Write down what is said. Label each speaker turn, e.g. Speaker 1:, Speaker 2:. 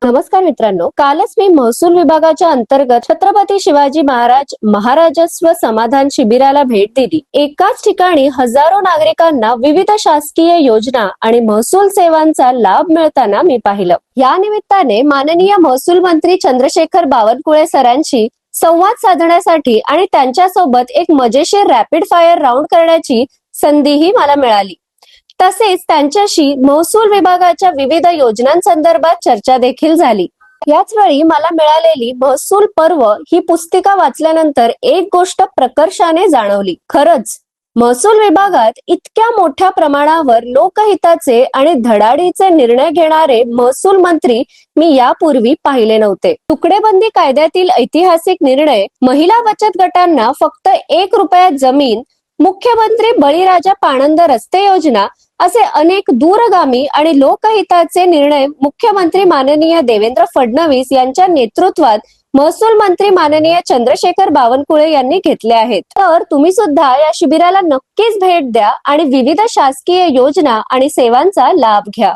Speaker 1: नमस्कार मित्रांनो, कालच मी महसूल विभागाच्या अंतर्गत छत्रपती शिवाजी महाराज महाराजस्व समाधान शिबिराला भेट दिली। एकाच ठिकाणी हजारो नागरिकांना विविध शासकीय योजना आणि महसूल सेवांचा लाभ मिळताना मी पाहिलं। या निमित्ताने माननीय महसूल मंत्री चंद्रशेखर बावनकुळे सरांशी संवाद साधण्यासाठी आणि त्यांच्यासोबत एक मजेशीर रॅपिड फायर राऊंड करण्याची संधीही मला मिळाली। तसेच त्यांच्याशी महसूल विभागाच्या विविध योजनांसंदर्भात चर्चा देखील झाली। याच वेळी मला मिळालेली महसूल पर्व ही पुस्तिका वाचल्यानंतर एक गोष्ट प्रकर्षाने जाणवली। खरंच महसूल विभागात इतक्या मोठ्या प्रमाणावर लोकहिताचे आणि धडाडीचे निर्णय घेणारे महसूल मंत्री मी यापूर्वी पाहिले नव्हते। तुकडेबंदी कायद्यातील ऐतिहासिक निर्णय, महिला बचत गटांना फक्त 1 रुपयात जमीन, मुख्यमंत्री बळीराजा पाणंद रस्ते योजना असे अनेक दूरगामी आणि लोकहिताचे निर्णय मुख्यमंत्री माननीय देवेंद्र फडणवीस यांच्या नेतृत्वात महसूल मंत्री माननीय चंद्रशेखर बावनकुळे यांनी घेतले आहेत। तर तुम्ही सुद्धा या शिबिराला नक्कीच भेट द्या आणि विविध शासकीय योजना आणि सेवांचा लाभ घ्या।